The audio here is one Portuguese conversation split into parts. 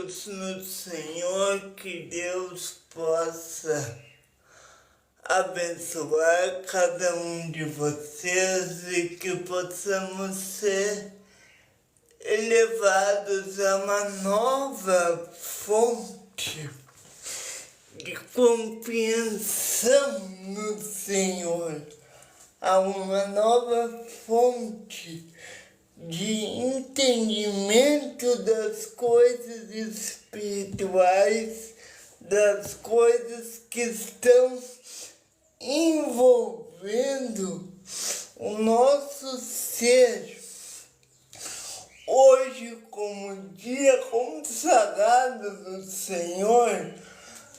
todos no Senhor, que Deus possa abençoar cada um de vocês e que possamos ser elevados a uma nova fonte de compreensão no Senhor, a uma nova fonte de entendimento das coisas espirituais, das coisas que estão envolvendo o nosso ser. Hoje, como dia consagrado do Senhor,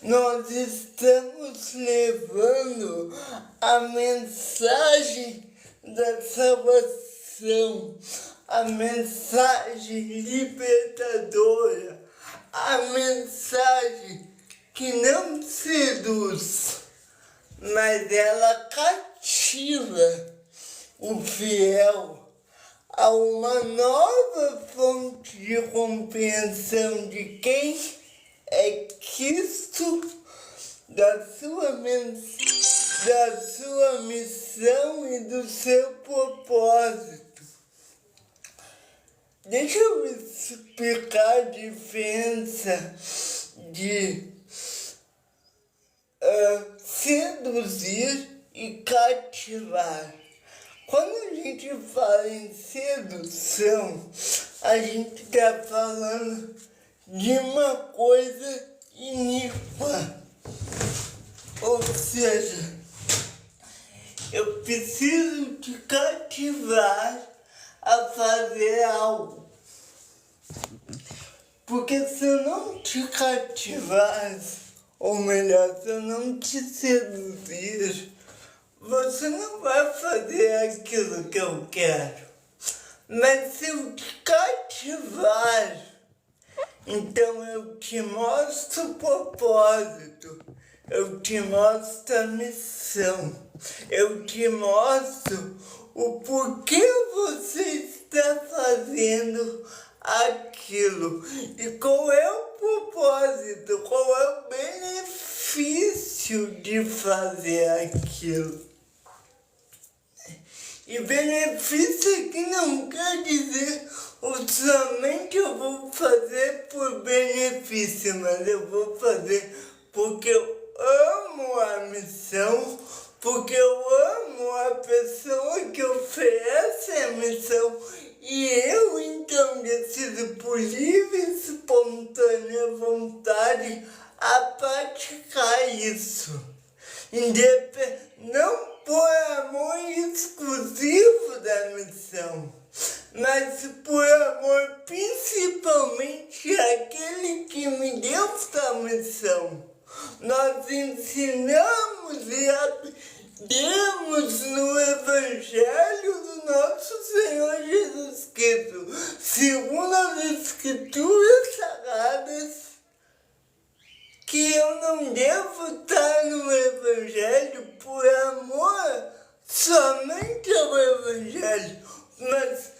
nós estamos levando a mensagem da salvação, a mensagem libertadora, a mensagem que não seduz, mas ela cativa o fiel a uma nova fonte de compreensão de quem é Cristo, da sua missão e do seu propósito. Deixa eu explicar a diferença de seduzir e cativar. Quando a gente fala em sedução, a gente está falando de uma coisa iníqua. Ou seja, eu preciso te cativar a fazer algo. Porque se eu não te cativasse, ou melhor, se eu não te seduzir, você não vai fazer aquilo que eu quero. Mas se eu te cativar, então eu te mostro o propósito, eu te mostro a missão, eu te mostro o porquê você está fazendo aquilo e qual é o propósito, qual é o benefício de fazer aquilo. E benefício aqui não quer dizer somente eu vou fazer por benefício, mas eu vou fazer porque eu amo a missão, porque eu amo a pessoa que oferece a missão e eu então decido por livre e espontânea vontade a praticar isso. Não por amor exclusivo da missão, mas por amor principalmente àquele que me deu essa missão. Nós ensinamos e aprendemos no Evangelho do nosso Senhor Jesus Cristo, segundo as Escrituras Sagradas, que eu não devo estar no Evangelho por amor somente ao Evangelho, mas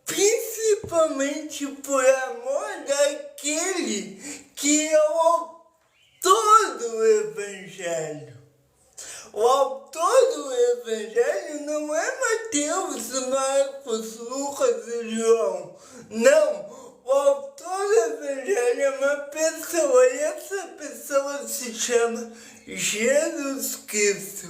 principalmente por amor daquele que é o autor do Evangelho. O autor do Evangelho não é Mateus, Marcos, Lucas e João. Não. O autor do Evangelho é uma pessoa e essa pessoa se chama Jesus Cristo,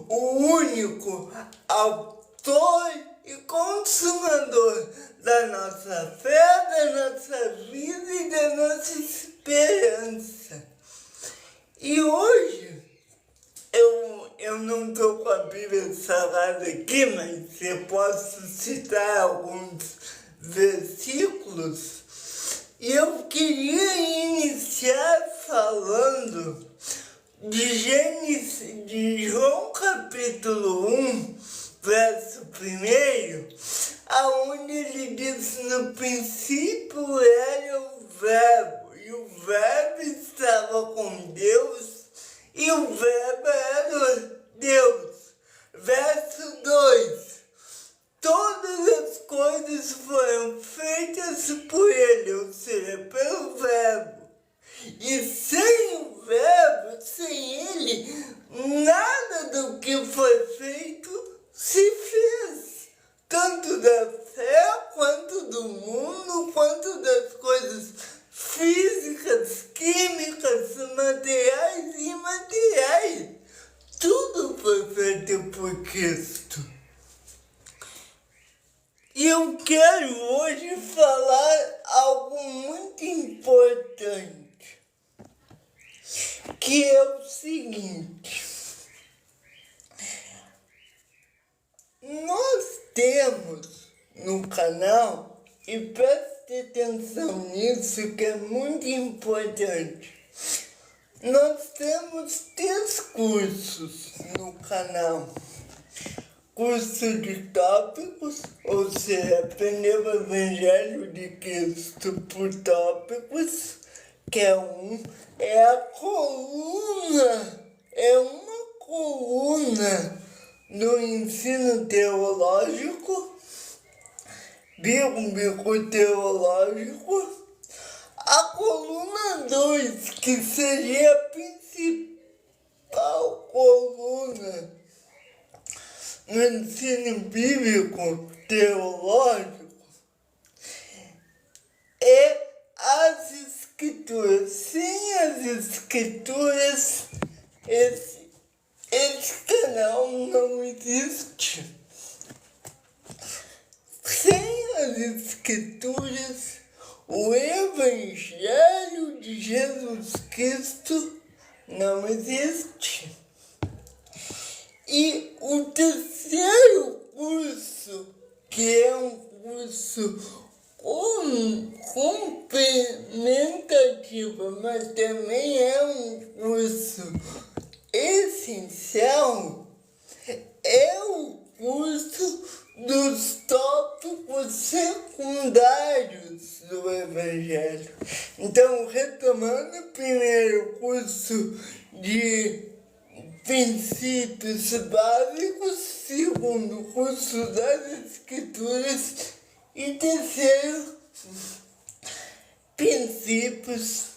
o único autor e consumador da nossa fé, da nossa vida e da nossa esperança. E hoje, eu não estou com a Bíblia Sagrada aqui, mas eu posso citar alguns versículos. E eu queria iniciar falando de João capítulo 1, verso 1, aonde ele diz: no princípio era o verbo, e o verbo estava com Deus, e o verbo era Deus. Verso 2: todas as coisas foram feitas por ele, ou seja, pelo verbo. físicas, químicas, materiais e imateriais. Tudo foi feito por Cristo. E eu quero hoje falar algo muito importante, que é o seguinte: nós temos no canal, e preste atenção nisso que é muito importante, nós temos 3 cursos no canal. Curso de tópicos, ou seja, aprender o Evangelho de Cristo por tópicos, que é a coluna, é uma coluna do ensino teológico, bíblico teológico. A coluna 2, que seria a principal coluna no ensino bíblico teológico, é as Escrituras. Sem as Escrituras, esse canal não existe. Sem as Escrituras, o Evangelho de Jesus Cristo não existe. E o terceiro curso, que é um curso complementativo, mas também é um curso essencial, é o curso dos tópicos secundários do Evangelho. Então, retomando o primeiro curso de princípios básicos, segundo curso das Escrituras e terceiro, princípios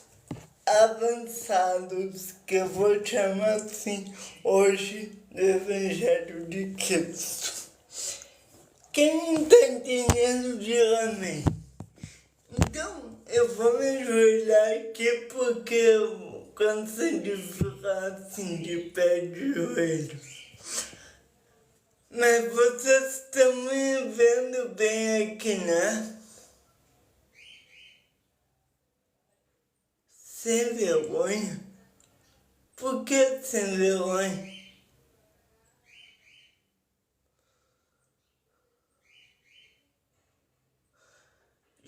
avançados, que eu vou chamar assim hoje do Evangelho de Cristo. Quem não está entendendo, diga amém. Então, eu vou me ajoelhar aqui porque eu cansei de ficar assim de pé de joelho. Mas vocês estão me vendo bem aqui, né? Sem vergonha? Por que sem vergonha?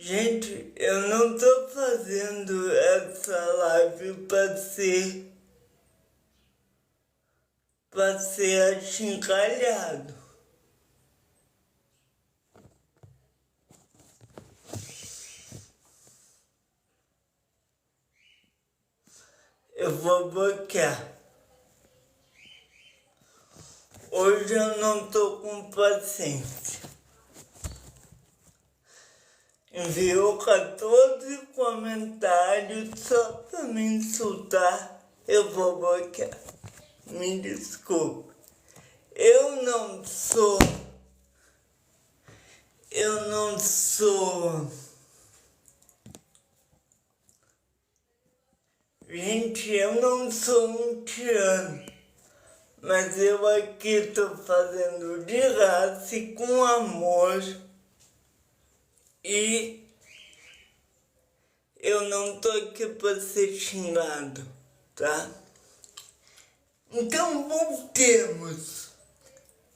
Gente, eu não tô fazendo essa live para ser achincalhado. Eu vou bloquear. Hoje eu não tô com paciência. Enviou 14 comentários só pra me insultar. Eu vou bloquear. Me desculpe. Eu não sou. Gente, eu não sou um tirano. Mas eu aqui tô fazendo de graça e com amor. E eu não tô aqui para ser xingado, tá? Então voltemos.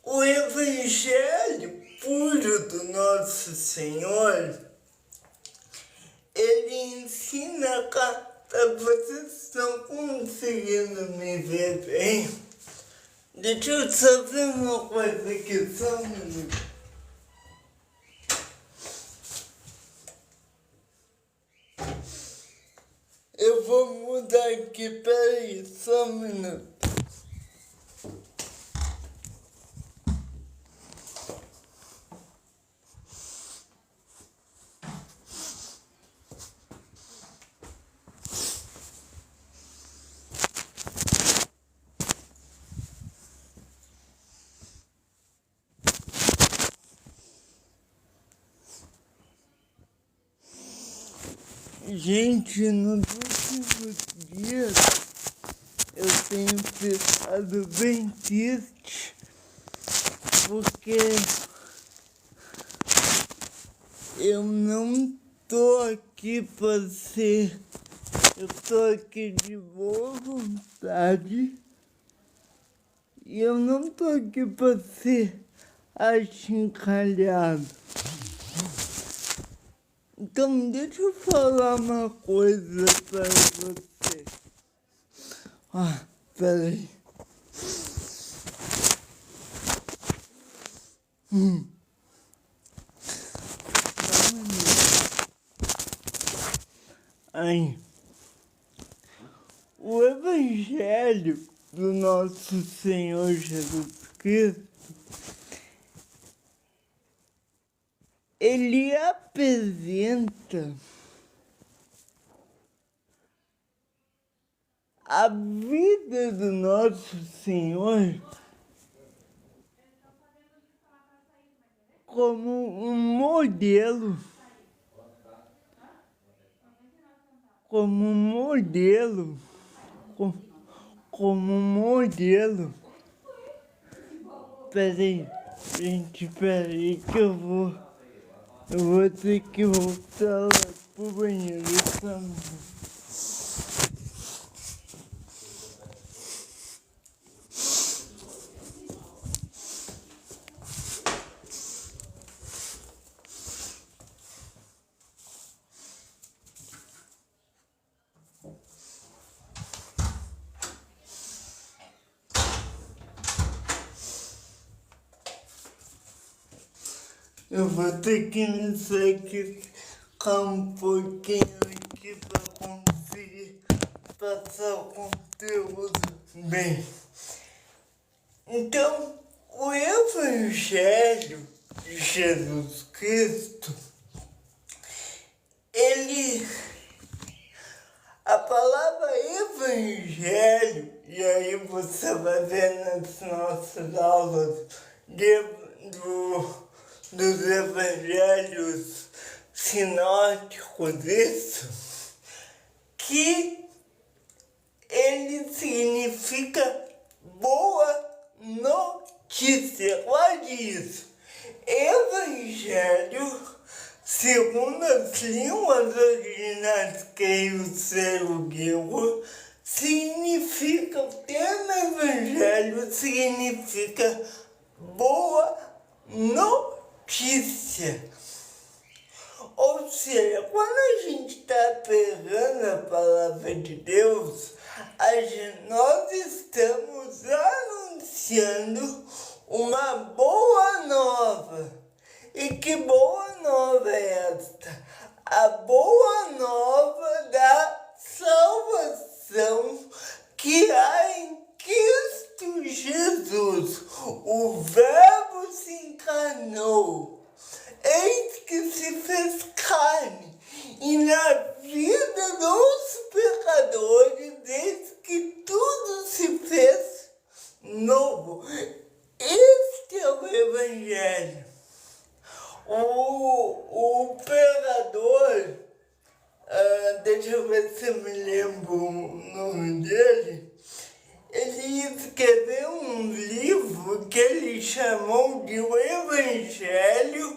O Evangelho puro do Nosso Senhor, ele ensina vocês estão conseguindo me ver bem? Deixa eu só ver uma coisa aqui, só um minuto. Eu vou mudar aqui, peraí, só um minuto. Gente, nos últimos dias eu tenho ficado bem triste porque eu não tô aqui para ser, eu tô aqui de boa vontade e eu não tô aqui para ser achincalhado. Então deixa eu falar uma coisa para você. Peraí. Aí, o Evangelho do nosso Senhor Jesus Cristo, ele apresenta a vida do nosso Senhor como um modelo, Peraí, gente, peraí que eu vou ter que voltar lá pro banheiro, tá? Eu vou ter que me sacrificar um pouquinho aqui para conseguir passar o conteúdo bem. Então, o Evangelho de Jesus Cristo, a palavra Evangelho, e aí você vai ver nas nossas aulas dos evangelhos sinóticos isso, que ele significa boa notícia. Olha isso. Evangelho, segundo as línguas originais que o grego, significa, o termo evangelho significa boa notícia. Ou seja, quando a gente está pegando a palavra de Deus, nós estamos anunciando uma boa nova. E que boa nova é esta? A boa nova da salvação que há em Cristo Jesus. O Verbo se encarnou. Eis que se fez carne, e na vida dos pecadores, eis que tudo se fez novo. Este é o Evangelho. O pecador, deixa eu ver se eu me lembro o nome dele, ele escreveu um livro que ele chamou de O Evangelho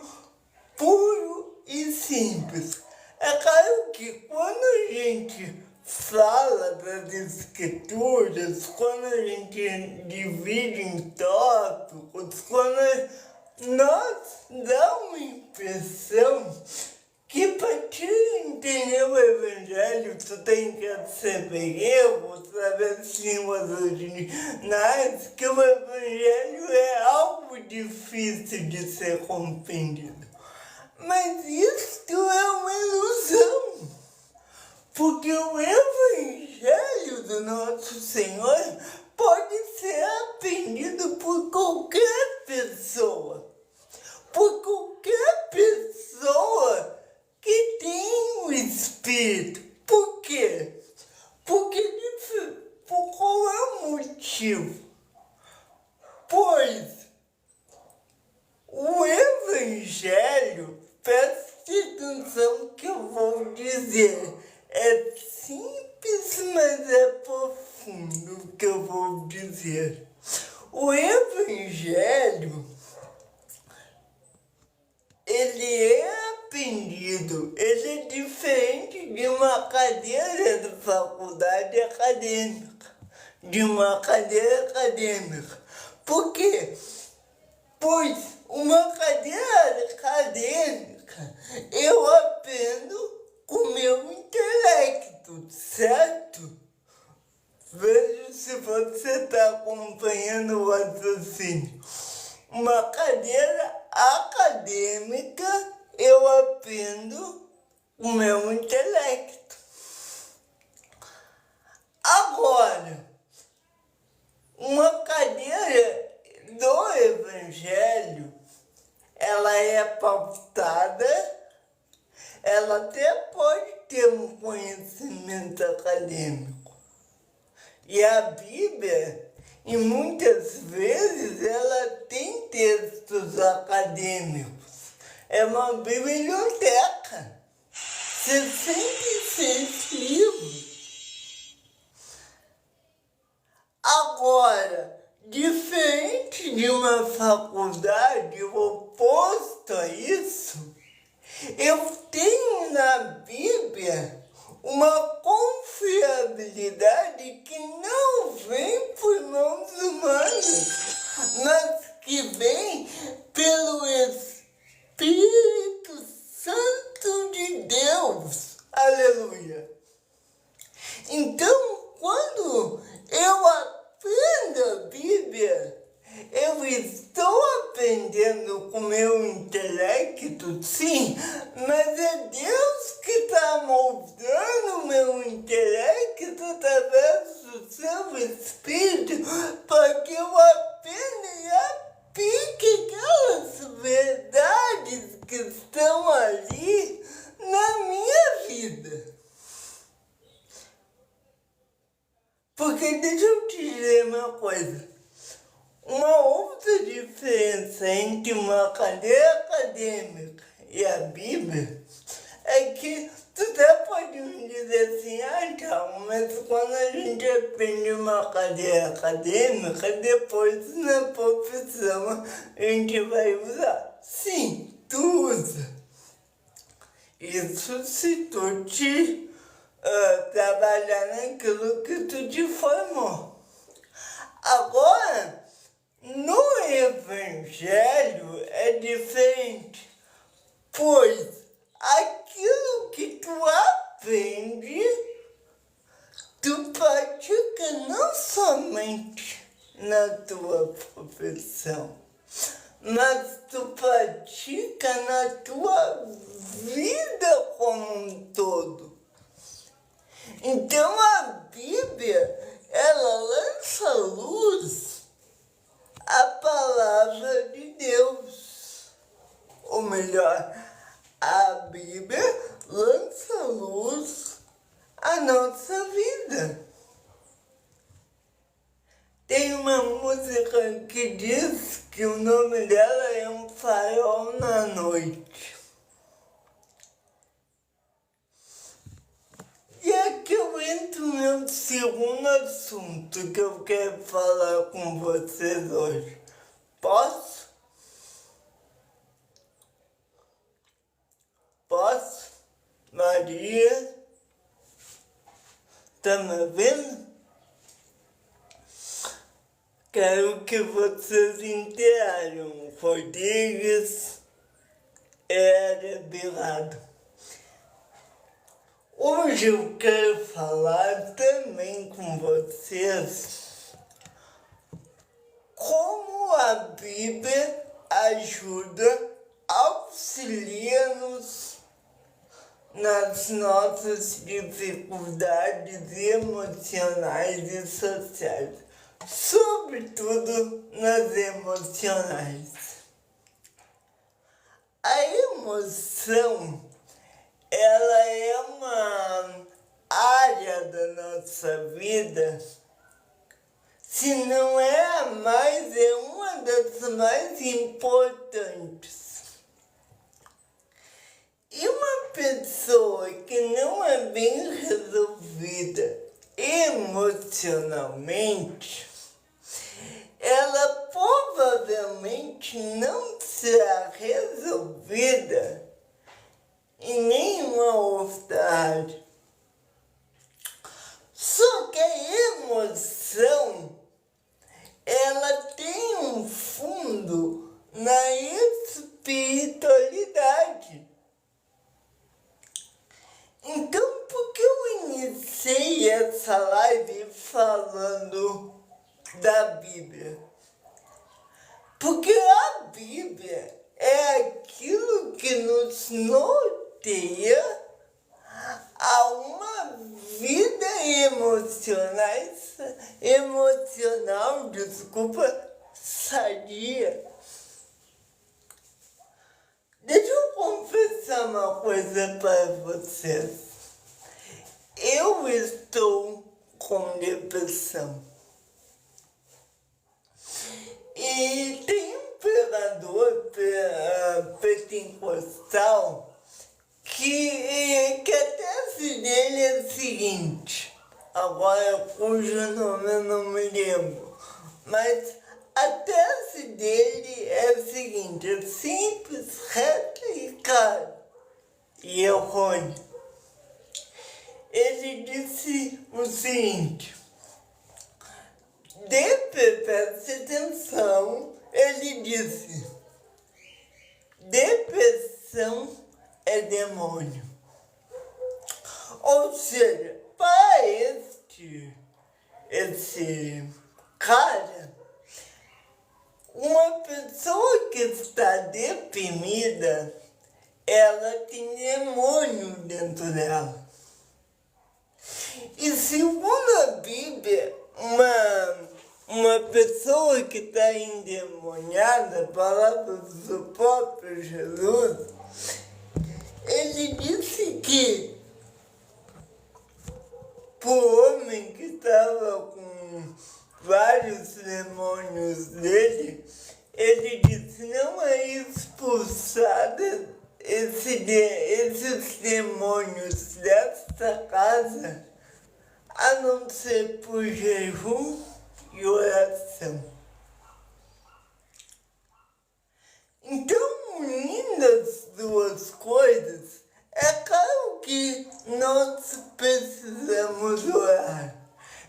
Puro e Simples. É claro que quando a gente fala das escrituras, quando a gente divide em tópicos, quando nós dá uma impressão que para te entender o Evangelho, tu tem que saber saber as línguas originais, que o Evangelho é algo difícil de ser compreendido. Mas isto é uma ilusão, porque o Evangelho do nosso Senhor pode ser aprendido por qualquer pessoa. Por qualquer pessoa que tem o Espírito. Por quê? Porque por qual é o motivo? Pois o Evangelho, preste atenção que eu vou dizer, mas é profundo o que eu vou dizer. O Evangelho, ele é aprendido, ele é diferente de uma cadeira de faculdade acadêmica, de uma cadeira acadêmica. Por quê? Pois uma cadeira acadêmica eu aprendo com meu intelecto, certo? Veja se você está acompanhando o raciocínio. Uma cadeira acadêmica eu aprendo com meu intelecto. Agora, uma cadeira do Evangelho, ela é pautada, ela até pode ter um conhecimento acadêmico. E a Bíblia, e muitas vezes, ela tem textos acadêmicos. É uma biblioteca. 66 livros. Agora, diferente de uma faculdade, oposto a isso, eu tenho na Bíblia uma confiabilidade que não vem por mãos humanas, mas que vem pelo Espírito Santo de Deus. Aleluia! Então, quando eu aprendo a Bíblia, eu estou aprendendo com meu intelecto, sim, mas é Deus que está moldando o meu intelecto através do seu Espírito para que eu aprenda e aplique aquelas verdades que estão ali na minha vida. Porque deixa eu te dizer uma coisa. Uma outra diferença entre uma cadeira acadêmica e a Bíblia é que tu até pode me dizer assim, então, mas quando a gente aprende uma cadeira acadêmica, depois na profissão a gente vai usar. Sim, tu usa. Isso se tu te trabalhar naquilo que tu te formou. Agora, no Evangelho é diferente, pois aquilo que tu aprende, tu pratica não somente na tua profissão, mas tu pratica na tua vida como um todo. Então a Bíblia, ela lança luz a palavra de Deus. Ou melhor, a Bíblia lança luz à nossa vida. Tem uma música que diz que o nome dela é Um Farol na Noite. E aqui eu entro no meu segundo assunto que eu quero falar com vocês hoje. Posso? Posso? Maria? Tá me ouvindo? Quero que vocês interajam. Rodrigues, era Bilado. Hoje eu quero falar também com vocês como a Bíblia ajuda, auxilia-nos nas nossas dificuldades emocionais e sociais, sobretudo nas emocionais. A emoção, ela é uma área da nossa vida, se não é a mais, é uma das mais importantes. E uma pessoa que não é bem resolvida emocionalmente, ela provavelmente não será resolvida em nenhuma outra área. Só que a emoção, ela tem um fundo na espiritualidade. Então, por que eu iniciei essa live falando da Bíblia? Porque a Bíblia é aquilo que nos norteia a uma vida emocional, sadia. Deixa eu confessar uma coisa para vocês. Eu estou com depressão. E tem um pregador pentecostal que a tese dele é o seguinte, agora cujo nome eu não me lembro, mas a tese dele é o seguinte, é simples, reto e claro e errôneo. Ele disse o seguinte, preste atenção, ele disse, depressão é demônio. Ou seja, para esse cara, uma pessoa que está deprimida, ela tem demônio dentro dela. E segundo a Bíblia, uma pessoa que está endemoniada, palavras do próprio Jesus, ele disse que o homem que estava com vários demônios dele, ele disse, não é expulsada esses demônios desta casa, a não ser por jejum e oração. Então, unindo as duas coisas, é claro que nós precisamos orar.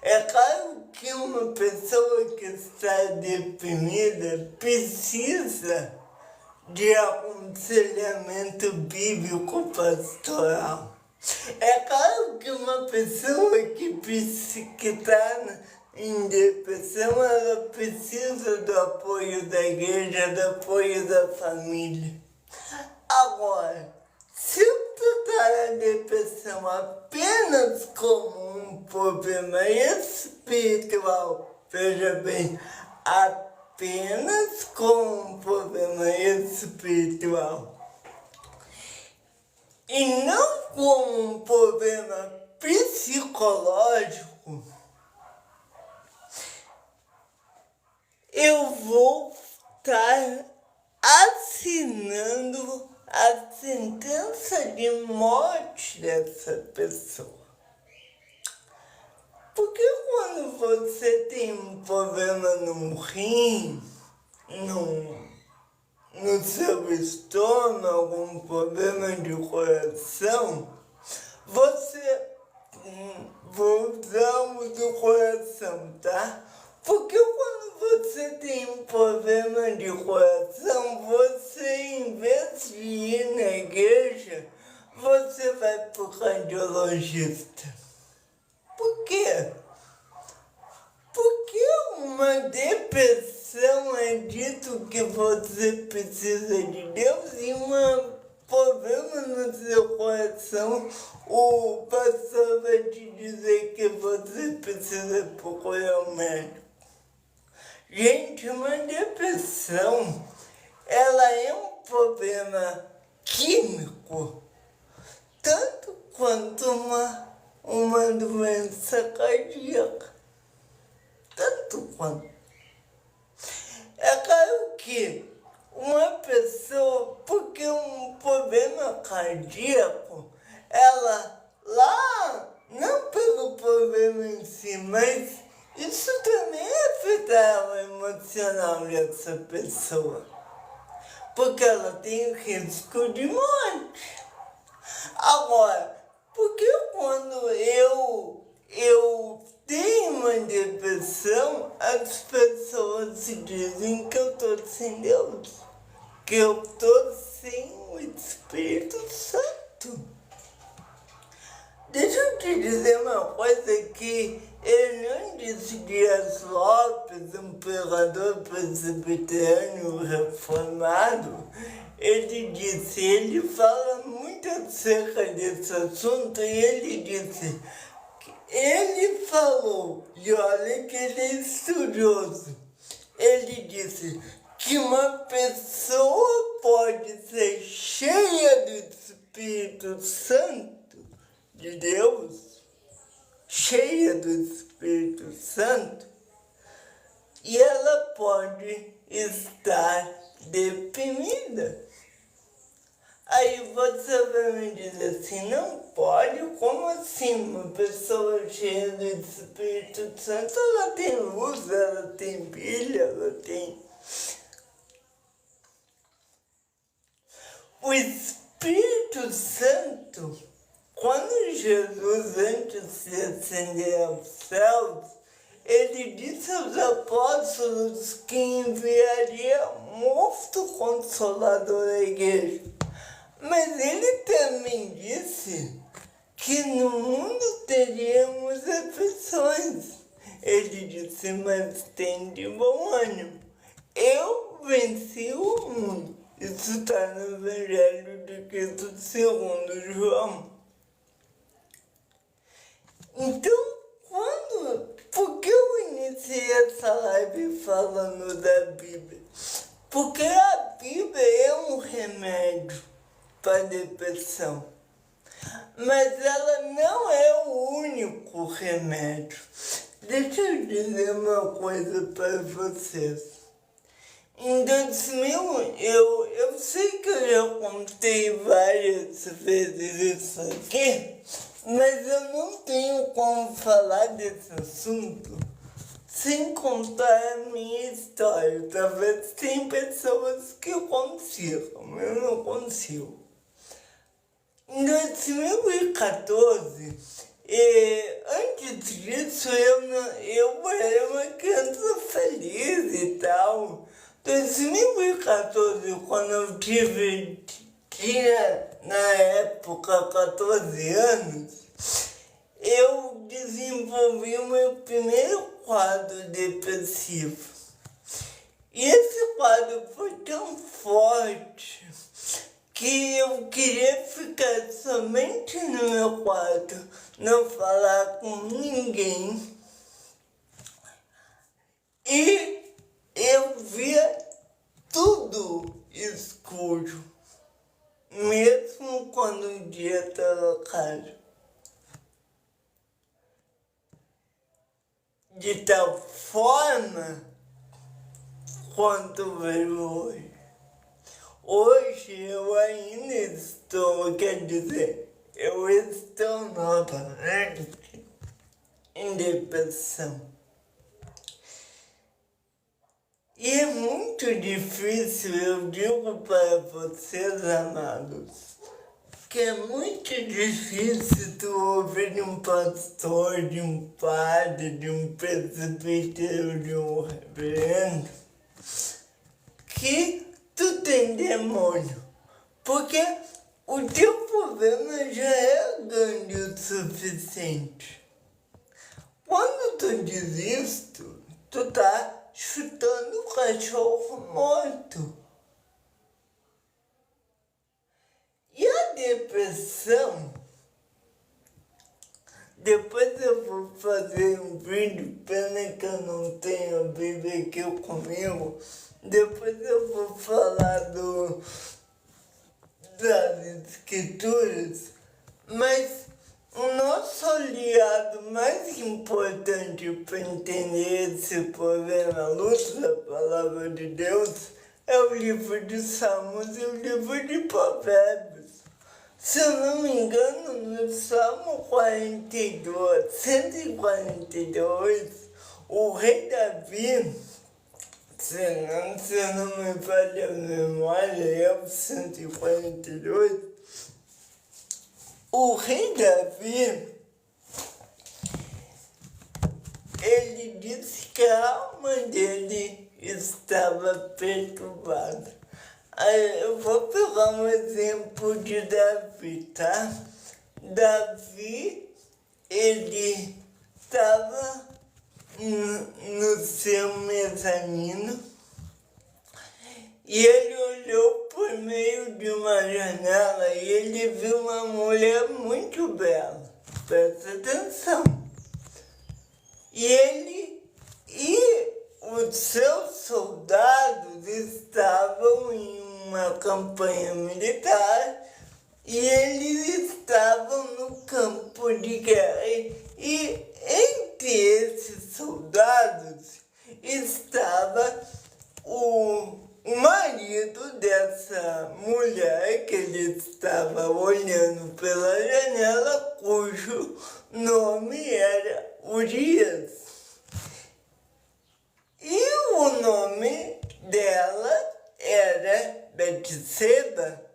É claro que uma pessoa que está deprimida precisa de aconselhamento bíblico pastoral. É claro que uma pessoa que está em depressão, ela precisa do apoio da igreja, do apoio da família. Agora, se eu tratar a depressão apenas como um problema espiritual, veja bem, apenas como um problema espiritual, e não como um problema psicológico, eu vou estar assinando a sentença de morte dessa pessoa. Porque quando você tem um problema no rim, no seu estômago, um problema de coração, vou usar o do coração, tá? Porque quando você tem um problema de coração, você, em vez de ir na igreja, você vai pro cardiologista. Por quê? Porque uma depressão é dito que você precisa de Deus e um problema no seu coração, o pastor vai te dizer que você precisa procurar um médico. Gente, uma depressão, ela é um problema químico, tanto quanto uma doença cardíaca. Tanto quanto. É claro que uma pessoa, porque um problema cardíaco, ela lá, não pelo problema em si, mas isso também afeta o emocional dessa pessoa, porque ela tem risco de morte. Agora, porque quando eu tenho uma depressão, as pessoas dizem que eu estou sem Deus, que eu estou sem o Espírito Santo. Deixa eu te dizer uma coisa que Hernandes Dias Lopes, um pregador presbiteriano reformado, ele fala muito acerca desse assunto, e ele falou, e olha que ele é estudioso, ele disse que uma pessoa pode ser cheia do Espírito Santo de Deus, cheia do Espírito Santo, e ela pode estar deprimida. Aí você vai me dizer assim, não pode? Como assim? Uma pessoa cheia do Espírito Santo, ela tem luz, ela tem brilho, ela tem... O Espírito Santo, quando Jesus, antes de ascender aos céus, ele disse aos apóstolos que enviaria um outro Consolador à igreja. Mas ele também disse que no mundo teríamos aflições. Ele disse, mas tem de bom ânimo. Eu venci o mundo. Isso está no Evangelho de Cristo segundo João. Então, por que eu iniciei essa live falando da Bíblia? Porque a Bíblia é um remédio para a depressão, mas ela não é o único remédio. Deixa eu dizer uma coisa para vocês. Em 2000, eu sei que eu já contei várias vezes isso aqui, mas eu não tenho como falar desse assunto sem contar a minha história. Talvez tem pessoas que consigam, eu não consigo. Em 2014, antes disso eu era uma criança feliz e tal. 2014, quando eu tinha na época 14 anos, eu desenvolvi o meu primeiro quadro depressivo. E esse quadro foi tão forte que eu queria ficar somente no meu quarto, não falar com ninguém. E eu via tudo escuro, mesmo quando o dia estava claro. De tal forma quanto vejo hoje. Hoje eu ainda estou, quer dizer, eu estou novamente em depressão. E é muito difícil, eu digo para vocês, amados, que é muito difícil tu ouvir de um pastor, de um padre, de um presbítero, de um reverendo, que tu tem demônio, porque o teu problema já é grande o suficiente. Quando tu diz isto, tu tá chutando o cachorro morto. E a depressão, depois eu vou fazer um vídeo, pena que eu não tenho a Bíblia aqui comigo, depois eu vou falar das escrituras, mas o nosso aliado mais importante para entender esse problema, a luz da palavra de Deus, é o livro de Salmos e o livro de Provérbios. Se eu não me engano, no Salmo 142, O rei Davi, se não me falha a memória, é o 142. O rei Davi, ele disse que a alma dele estava perturbada. Aí eu vou pegar um exemplo de Davi, tá? Davi, ele estava no seu mezanino e ele olhou por meio de uma janela e ele viu uma mulher muito bela. Presta atenção. E os seus soldados estavam em uma campanha militar e eles estavam no campo de guerra. E entre esses soldados estava o marido dessa mulher que ele estava olhando pela janela, cujo nome era Urias. E o nome dela era Betseba.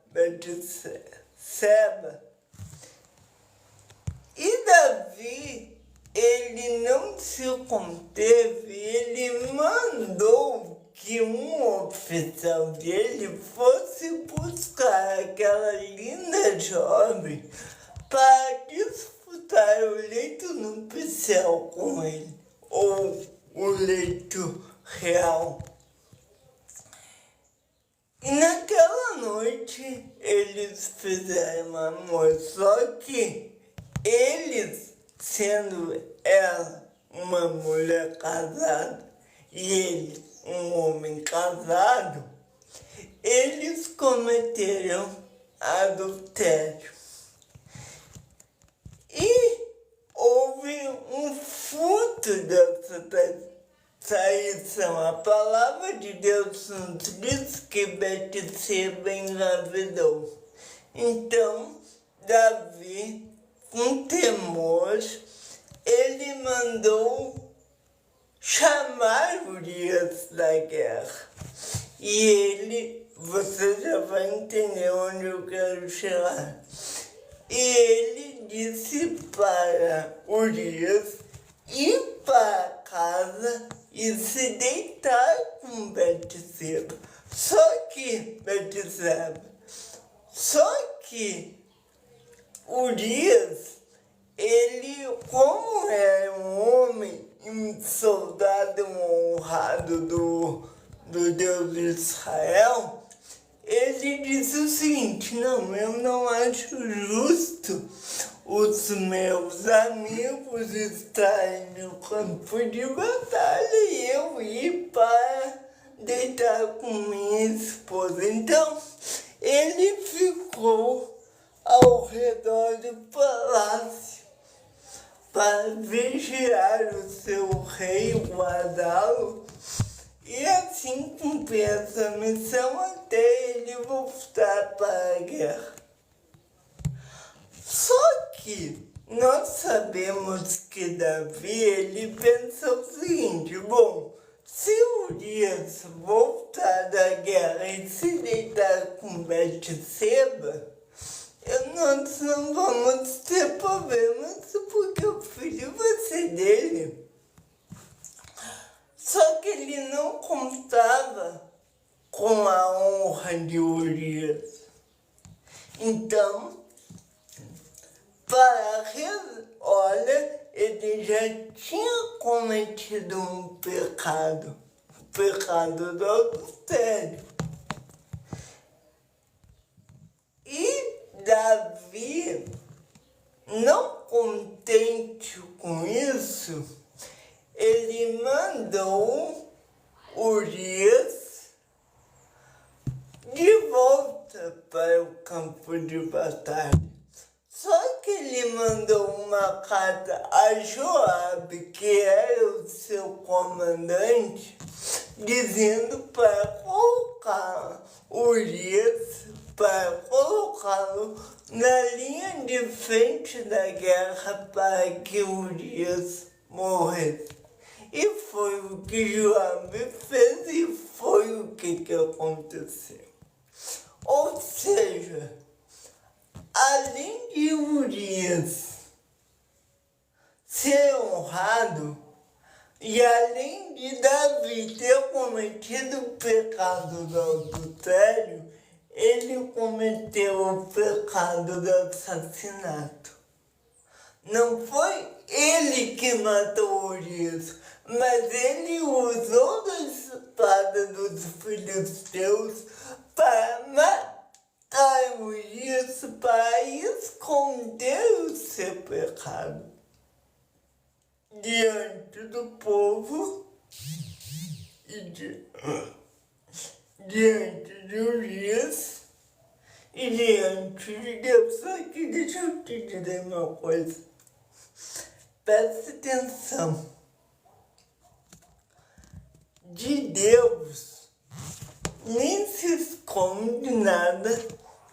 E Davi, ele não se conteve, ele mandou que um oficial dele fosse buscar aquela linda jovem para disputar o leito nupcial com ele, ou o leito real. E naquela noite eles fizeram amor, só que eles, sendo ela uma mulher casada e ele um homem casado, eles cometeram adultério. E houve um fruto dessa traição. A palavra de Deus nos diz que Betseba engravidou. Então, Davi, com temor, ele mandou chamar Urias da guerra. E ele, você já vai entender onde eu quero chegar. E ele disse para Urias ir para casa e se deitar com Betseba. Só que Urias, ele, como era um homem, um soldado honrado do Deus de Israel, ele disse o seguinte: não, eu não acho justo os meus amigos estarem no campo de batalha e eu ir para deitar com minha esposa. Então, ele ficou ao redor do palácio para vigiar o seu rei, guardá-lo, e assim cumprir essa missão até ele voltar para a guerra. Só que nós sabemos que Davi, ele pensou o seguinte: bom, se Urias voltar da guerra e se deitar com Betseba, nós não vamos ter problemas porque o filho vai ser dele. Só que ele não contava com a honra de Urias. Então, olha, ele já tinha cometido um pecado, o pecado do adultério. E Davi, não contente com isso, ele mandou Urias de volta para o campo de batalha. Só que ele mandou uma carta a Joabe, que era o seu comandante, dizendo para colocar Urias, para colocá-lo na linha de frente da guerra para que Urias morresse. E foi o que Joabe fez e foi o que aconteceu. Ou seja, além de Urias ser honrado, e além de Davi ter cometido o pecado do adultério, ele cometeu o pecado do assassinato. Não foi ele que matou Urias, mas ele usou da espada dos filisteus para matar Urias, para esconder o seu pecado diante do povo e diante de Urias e diante de Deus. Aqui, deixa eu te dizer uma coisa. Preste atenção. De Deus nem se esconde nada,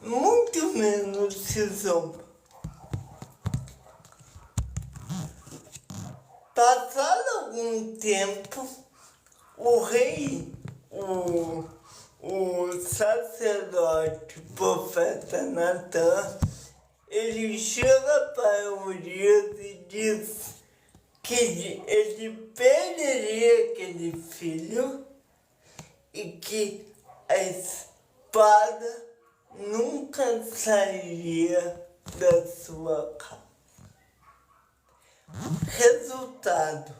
muito menos se zomba. Passado algum tempo, o rei, o sacerdote, profeta Natan, ele chega para Urias e diz que ele perderia aquele filho e que a espada nunca sairia da sua casa. Resultado,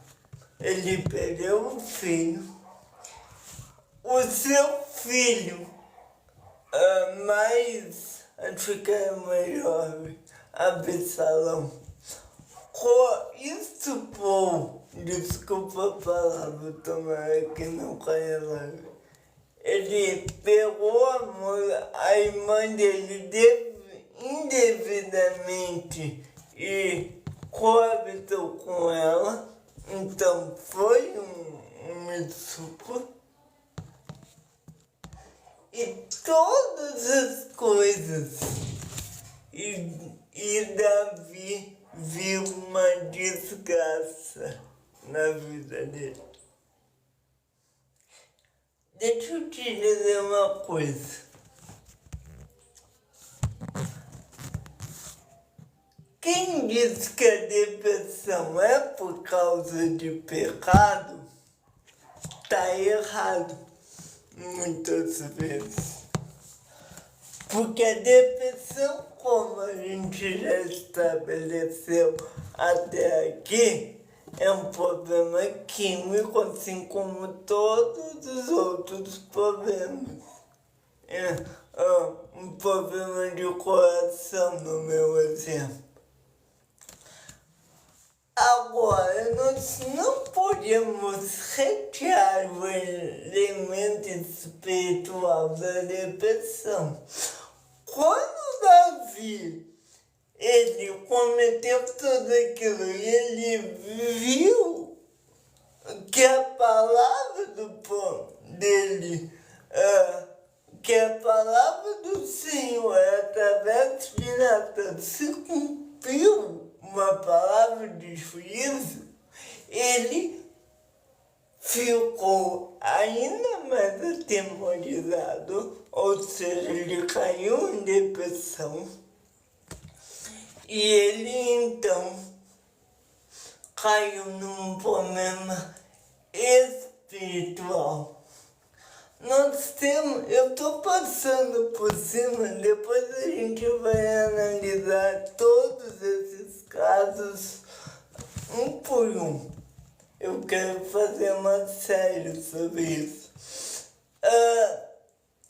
ele perdeu o filho. O seu filho, acho que é melhor, Absalão, estupou, desculpa a palavra, tomara que não caia lá. Ele pegou a irmã dele indevidamente e coabitou com ela, então foi um estupro. E todas as coisas. E Davi viu uma desgraça na vida dele. Deixa eu te dizer uma coisa. Quem diz que a depressão é por causa de pecado, tá errado, muitas vezes. Porque a depressão, como a gente já estabeleceu até aqui, é um problema químico, assim como todos os outros problemas. É um problema de coração, no meu exemplo. Agora, nós não podemos retirar o elemento espiritual da depressão. Quando Davi ele cometeu tudo aquilo e ele viu que a palavra dele, que a palavra do Senhor através de Natan se cumpriu, uma palavra de juízo, ele ficou ainda mais atemorizado, ou seja, ele caiu em depressão. E ele então caiu num problema espiritual. Eu estou passando por cima, depois a gente vai analisar todos esses casos um por um. Eu quero fazer uma série sobre isso.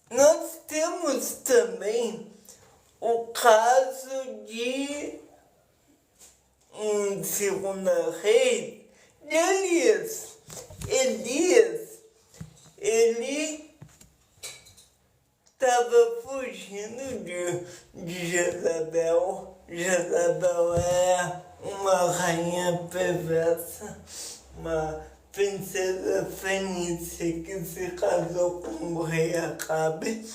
Nós temos também o caso de em 2 Reis de Elias. Ele estava fugindo de Jezabel. Jezabel é uma rainha perversa, uma princesa fenícia que se casou com o rei Acabe.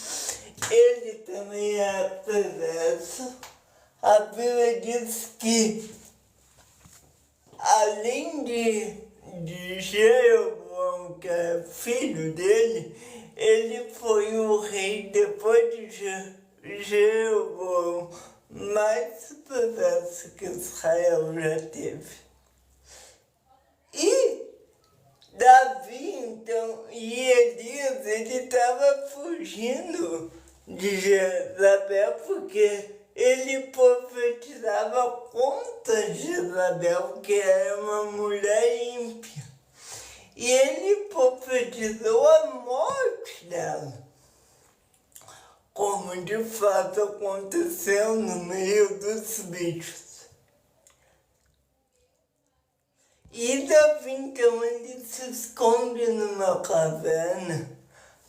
Ele também é perverso. A Bíblia diz que, além de Jeroboão, que é filho dele, ele foi o rei depois de Jeroboão mais perverso que Israel já teve. E Davi, então, e Elias, ele estava fugindo de Jezabel porque ele profetizava contra Jezabel, que era uma mulher ímpia. E ele profetizou a morte dela, como de fato aconteceu no meio dos bichos. E Davi, então, ele se esconde numa caverna.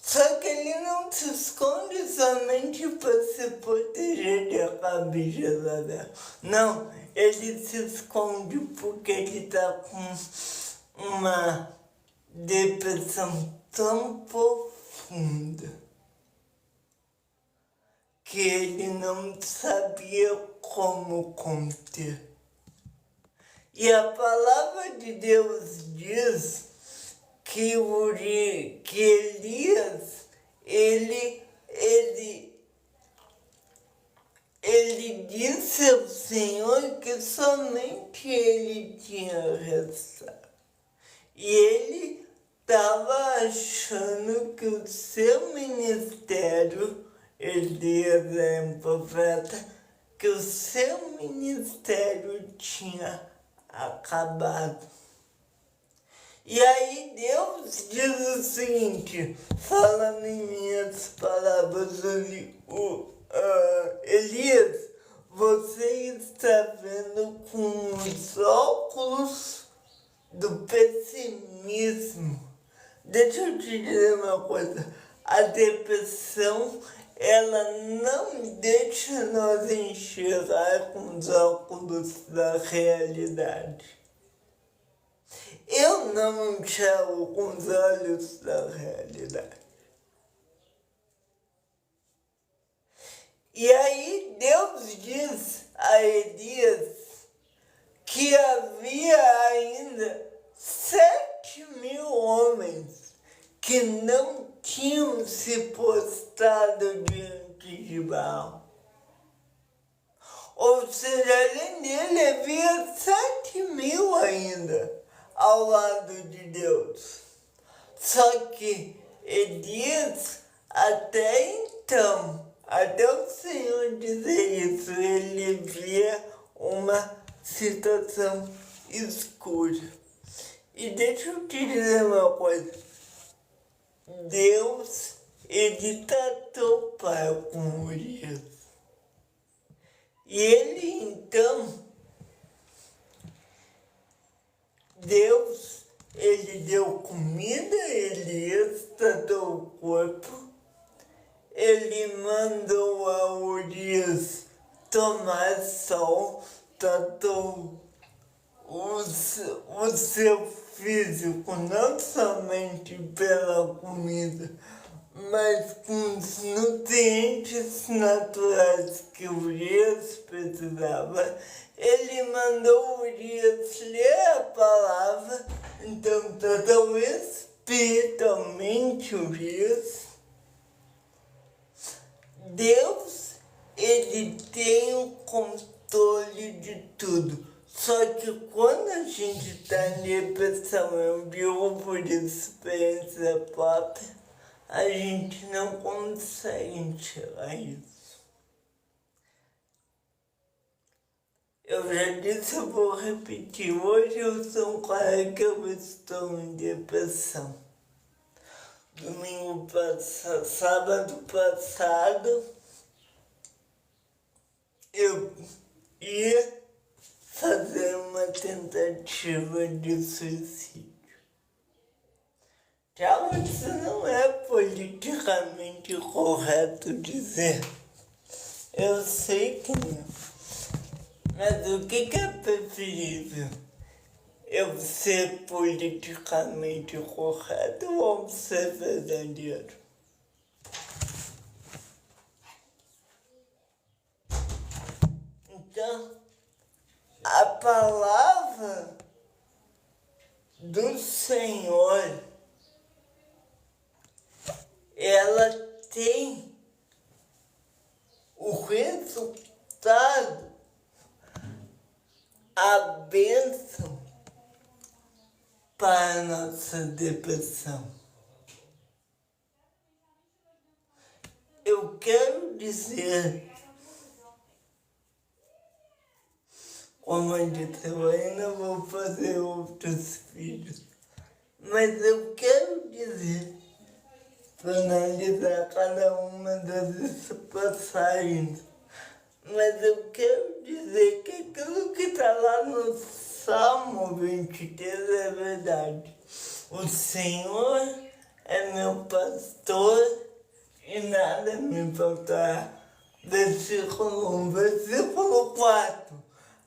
Só que ele não se esconde somente para se proteger de Acabe e Jezabel. Não, ele se esconde porque ele está com uma depressão tão profunda que ele não sabia como conter. E a palavra de Deus diz que Elias, ele disse ao Senhor que somente ele tinha restado. E ele estava achando que o seu ministério, Elias é um profeta, que o seu ministério tinha acabado. E aí Deus diz o seguinte, falando em minhas palavras, Elias, você está vendo com os óculos do pessimismo. Deixa eu te dizer uma coisa, a depressão, ela não deixa nós enxergar com os óculos da realidade. Eu não enxergo com os olhos da realidade. E aí Deus diz a Elias que havia ainda 7.000 homens que não tinham se postado diante de Baal. Ou seja, além dele havia 7.000 ainda ao lado de Deus. Só que Elias, até então, até o Senhor dizer isso, ele via uma situação escura. E deixa eu te dizer uma coisa. Deus, ele tratou para com Urias. E ele, então, Deus, ele deu comida, Elias tratou o corpo, ele mandou a Urias tomar sol, tratou o seu físico, não somente pela comida, mas com os nutrientes naturais que Urias precisava. Ele mandou Urias ler a palavra, então tratou espiritualmente Urias. Deus, ele tem o controle de tudo. Só que quando a gente está em depressão, eu digo por experiência própria, a gente não consegue enxergar isso. Eu já disse, eu vou repetir, hoje eu sou um cara que eu estou em depressão. Sábado passado, eu ia fazer uma tentativa de suicídio. Já isso não é politicamente correto dizer. Eu sei que não. Mas o que é preferível? Eu ser politicamente correto ou ser verdadeiro? Então, a palavra do Senhor, ela tem o resultado, a bênção para a nossa depressão. Eu quero dizer, como eu disse, eu ainda vou fazer outros vídeos, mas eu quero dizer, para analisar cada uma das passagens, mas eu quero dizer que aquilo que está lá no Salmo 23 é verdade. O Senhor é meu pastor e nada me faltará. Versículo 1, versículo 4.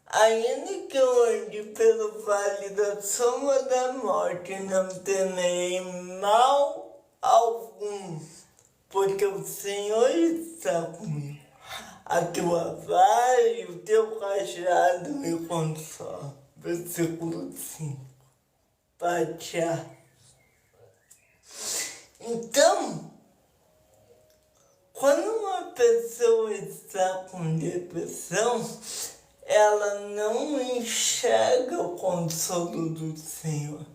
Ainda que eu ande pelo vale da sombra da morte, não temerei mal algum, porque o Senhor está comigo. A tua vara e o teu cajado me consolam. Versículo 5. Patiá. Então, quando uma pessoa está com depressão, ela não enxerga o consolo do Senhor,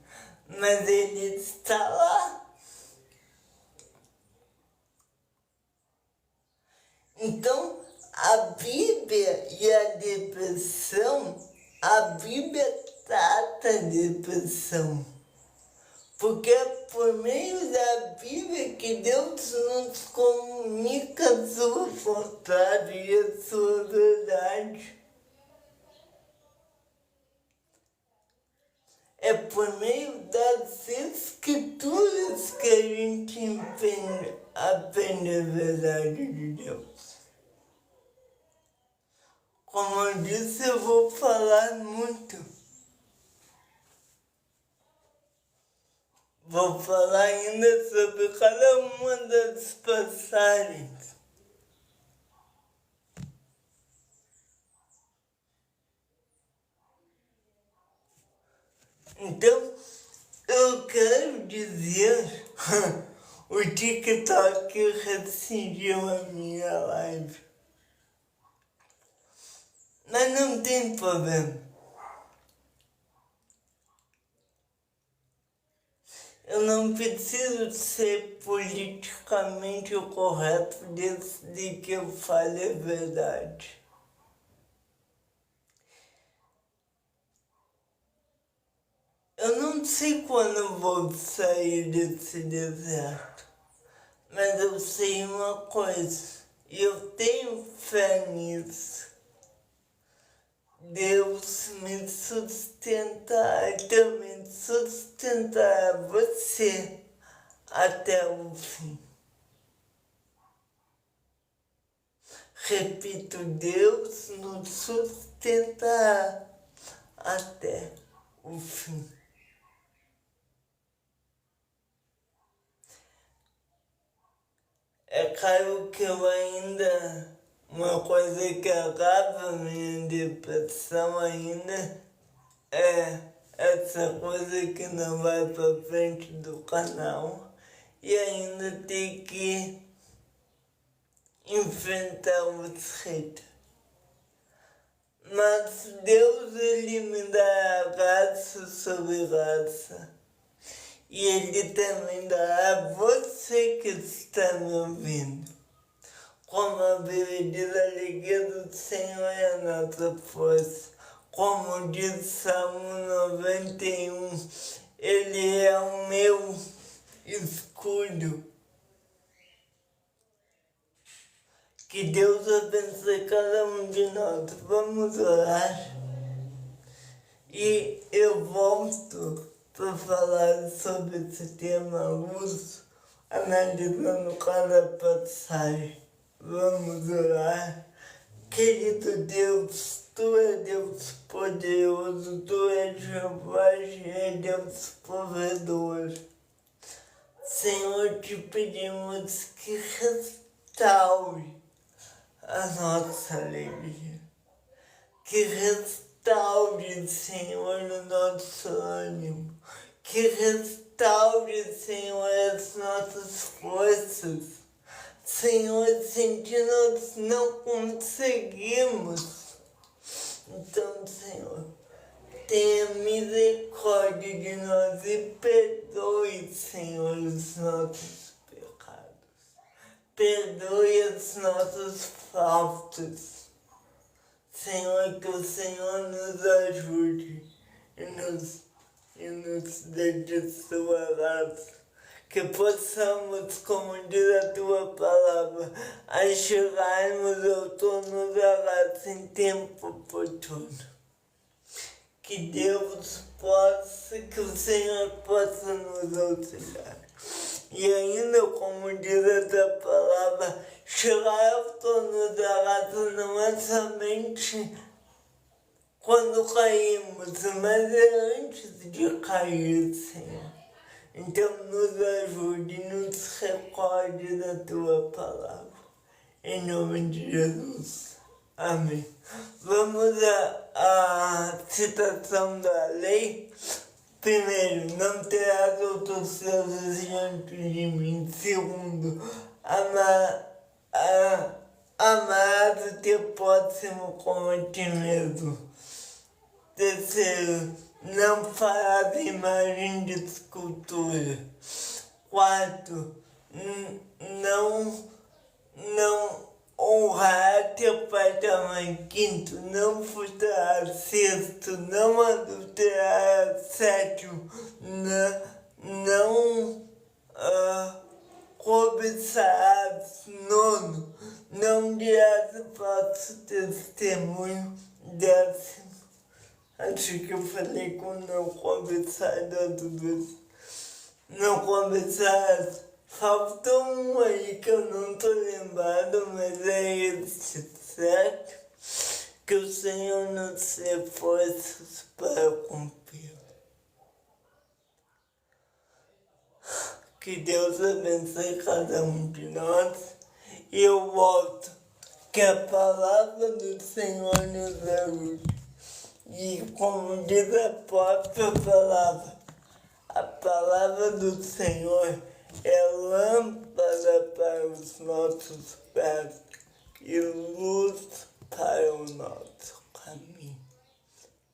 mas Ele está lá. Então, a Bíblia e a depressão, a Bíblia trata a depressão, porque é por meio da Bíblia que Deus nos comunica a sua vontade e a sua verdade. É por meio das Escrituras que a gente aprende a verdade de Deus. Como eu disse, eu vou falar muito. Vou falar ainda sobre cada uma das passagens. Então, eu quero dizer, o TikTok rescindiu a minha live. Mas não tem problema. Eu não preciso ser politicamente correto desde que eu fale a verdade. Eu não sei quando eu vou sair desse deserto, mas eu sei uma coisa, e eu tenho fé nisso. Deus me sustentará e também sustentará você até o fim. Repito, Deus nos sustentará até o fim. É claro que eu ainda... Uma coisa que acaba minha depressão ainda é essa coisa que não vai pra frente do canal e ainda tem que enfrentar os haters. Mas Deus, Ele me dá graça sobre graça. E Ele também dará a você que está me ouvindo. Como a Bíblia diz, a alegria do Senhor é a nossa força. Como diz Salmo 91, Ele é o meu escudo. Que Deus abençoe cada um de nós. Vamos orar. E eu volto para falar sobre esse tema luz, analisando cada passagem. Vamos orar. Querido Deus, Tu é Deus poderoso, Tu é Jeová, é Deus provedor. Senhor, te pedimos que restaure a nossa alegria. Que restaure, Senhor, o nosso ânimo. que restaure, Senhor, as nossas forças. Senhor, sem ti nós não conseguimos. Então, Senhor, tenha misericórdia de nós e perdoe, Senhor, os nossos pecados. Perdoe as nossas faltas. Senhor, que o Senhor nos ajude e nos dê de sua graça. Que possamos, como diz a tua palavra, chegarmos ao trono da graça em tempo oportuno. Que Deus possa, que o Senhor possa nos auxiliar. E ainda, como diz essa palavra, chegar ao trono da graça não é somente quando caímos, mas é antes de cair, Senhor. Então nos ajude, nos recorde da tua palavra. Em nome de Jesus. Amém. Vamos à citação da lei. Primeiro, não terás outros deuses diante de mim. Segundo, amarás o teu próximo como a ti mesmo. Terceiro, não farás imagem de escultura. Quarto, não honrar teu pai e tua mãe. Quinto, não furtarás. Sexto, não adulterarás. Sétimo, não cobiçarás. Nono, não dirás falso testemunho. Décimo, acho que eu falei com não cobiçar dentro dos não cobiçar. Faltou um aí que eu não tô lembrado, mas é esse, certo? Que o Senhor nos dê forças para cumprir. Que Deus abençoe cada um de nós. E eu volto. Que a palavra do Senhor nos ajude. E como diz a própria palavra, a palavra do Senhor é lâmpada para os nossos pés e luz para o nosso caminho.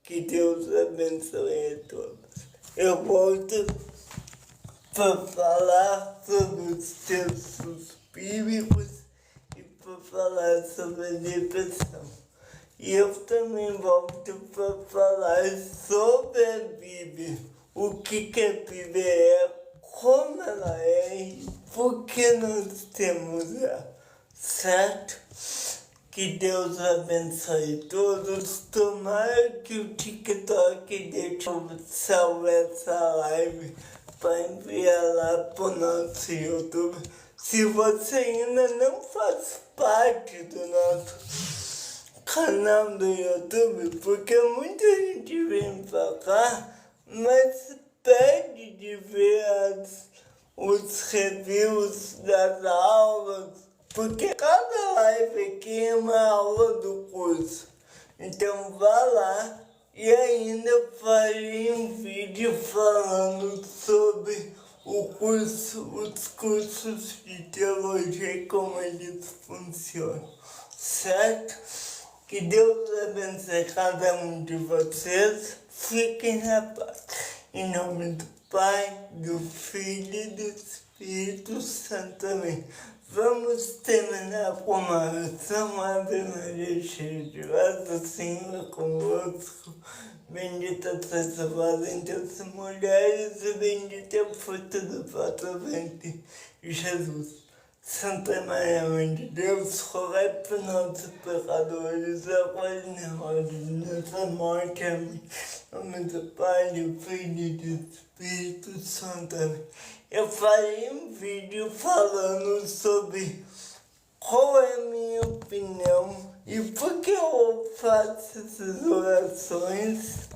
Que Deus abençoe a todos. Eu volto para falar sobre os textos bíblicos e para falar sobre a depressão. E eu também volto para falar sobre a Bíblia. O que a Bíblia é, como ela é e por que nós temos ela, certo? Que Deus abençoe todos. Tomara que o TikTok deixe salvar essa live para enviar lá para o nosso YouTube. Se você ainda não faz parte do nosso canal do YouTube, porque muita gente vem pra cá, mas pede de ver os reviews das aulas, porque cada live aqui é uma aula do curso. Então vá lá e ainda farei um vídeo falando sobre o curso, os cursos de teologia e como eles funcionam, certo? Que Deus abençoe cada um de vocês. Fiquem na paz. Em nome do Pai, do Filho e do Espírito Santo. Amém. Vamos terminar com uma oração. Ave Maria, cheia de graça, o Senhor é convosco. Bendita sois vós entre as mulheres e bendito é o fruto do vosso ventre, Jesus. Santa Maria, Mãe de Deus, rogai por nós, pecadores, agora e na hora de nossa morte. Amém. Em nome do Pai, do Filho e do Espírito Santo. Amém. Eu farei um vídeo falando sobre qual é a minha opinião e por que eu faço essas orações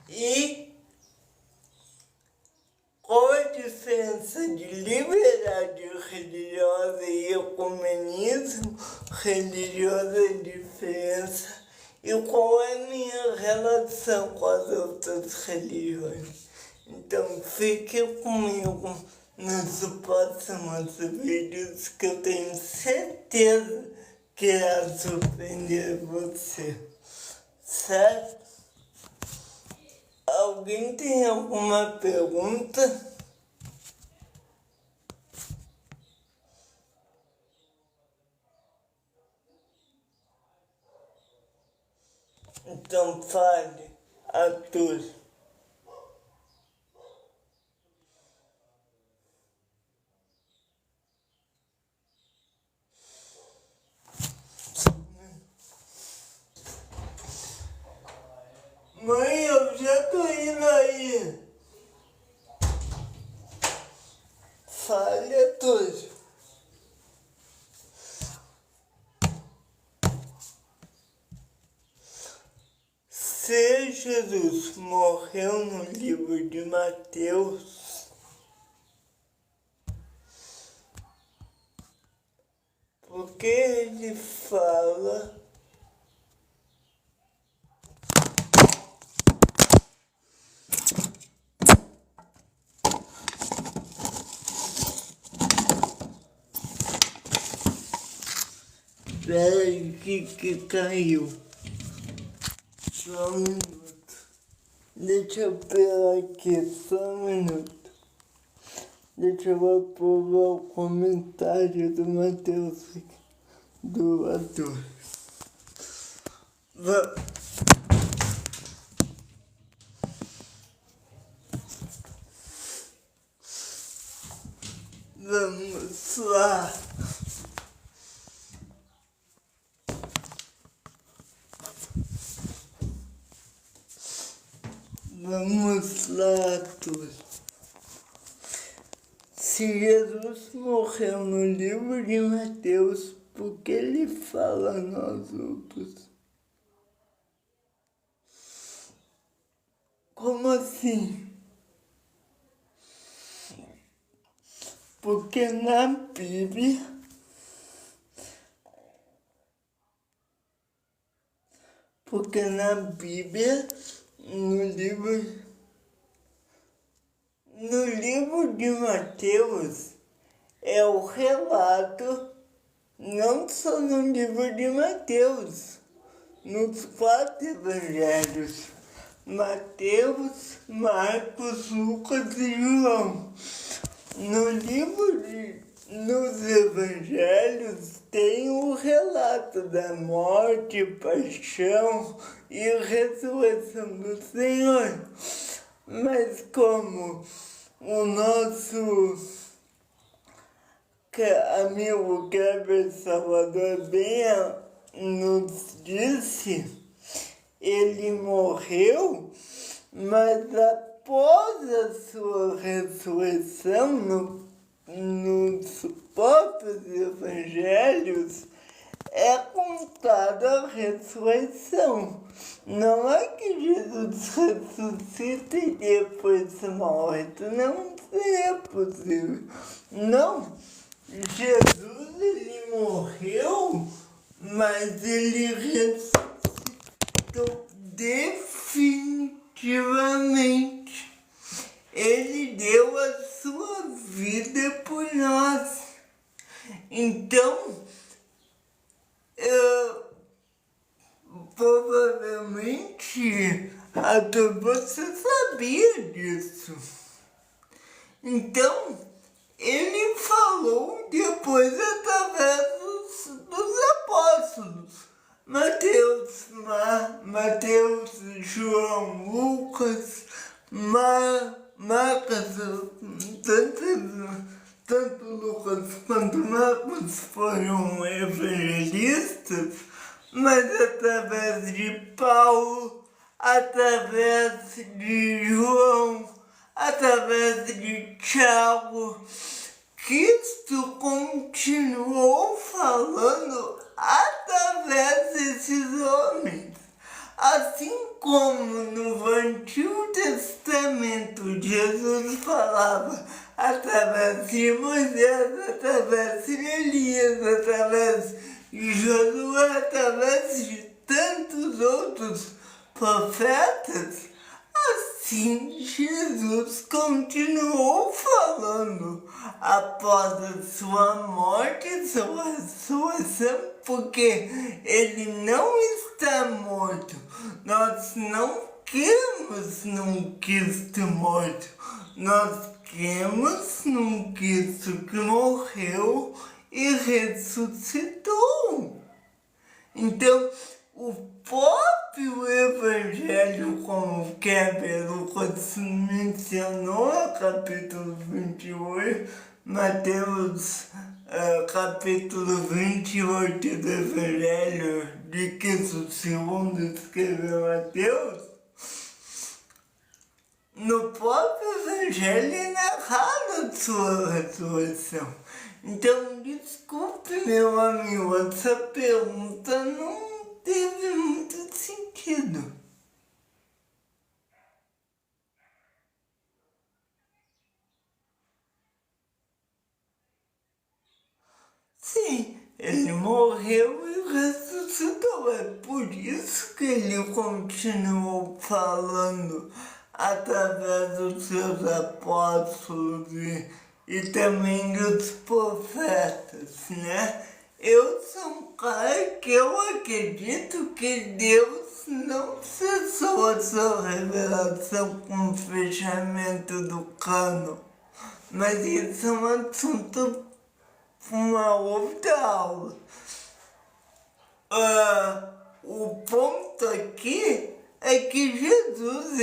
e qual a diferença de liberdade religiosa e ecumenismo religioso é diferença e qual é a minha relação com as outras religiões. Então fique comigo nos próximos vídeos que eu tenho certeza que irá surpreender você, certo? Alguém tem alguma pergunta? Então fale, Arthur. Mãe, eu já tô indo aí. Fale, Arthur. Se Jesus morreu no livro de Mateus, porque ele fala peraí que caiu. Só um minuto. Deixa eu pegar aqui, só um minuto. Deixa eu aprovar o comentário do Mateus, do ator. Vamos lá. Vamos lá, Arthur. Se Jesus morreu no livro de Mateus, por que ele fala a nós outros? Como assim? Porque na Bíblia no livro de Mateus é o relato, não só no livro de Mateus, nos 4 evangelhos, Mateus, Marcos, Lucas e João. Nos evangelhos tem o relato da morte, paixão e ressurreição do Senhor. Mas como o nosso amigo Kleber Salvador bem nos disse, ele morreu, mas após a sua ressurreição, nos próprios evangelhos, é contada a ressurreição. Não é que Jesus ressuscita e depois morre. Não seria possível. Não. Jesus, ele morreu, mas ele ressuscitou definitivamente. Ele deu a sua vida por nós. Então, provavelmente, até você sabia disso. Então, ele falou depois através dos apóstolos. Mateus, João, Lucas, Marcos, tanto Lucas quanto Marcos foram evangelistas, mas através de Paulo, através de João, através de Tiago, Cristo continuou falando através desses homens. Assim como no Antigo Testamento Jesus falava através de Moisés, através de Elias, através de Josué, através de tantos outros profetas, assim assim Jesus continuou falando após a sua morte e sua ressurreição, porque ele não está morto. Nós não cremos num Cristo morto. Nós cremos num Cristo que morreu e ressuscitou. Então, o próprio Evangelho, como o Kleber Lucas mencionou no capítulo 28, Mateus capítulo 28 do Evangelho de Cristo segundo escreveu Mateus, no próprio Evangelho é narrado sua ressurreição. Então, desculpe, meu amigo, essa pergunta não teve muito sentido. Sim, ele morreu e ressuscitou. É por isso que ele continuou falando através dos seus apóstolos e também dos profetas, né? Eu sou um cara que eu acredito que Deus não cessou a sua revelação com o fechamento do cano. Mas isso é um assunto para uma outra aula. O ponto aqui é que Jesus,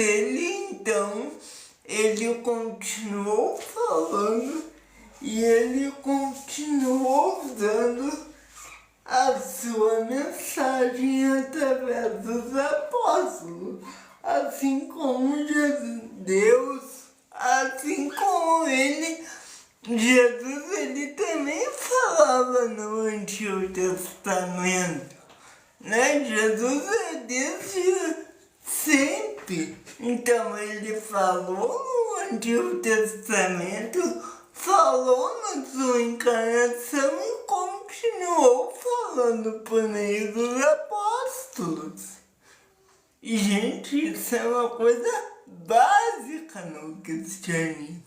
ele continuou falando e ele continuou dando a sua mensagem através dos apóstolos, assim como Deus, assim como Jesus, ele também falava no Antigo Testamento, né? Jesus é desde sempre. Então ele falou no Antigo Testamento, falou na sua encarnação e continuou falando por meio dos apóstolos. E, gente, isso é uma coisa básica no cristianismo.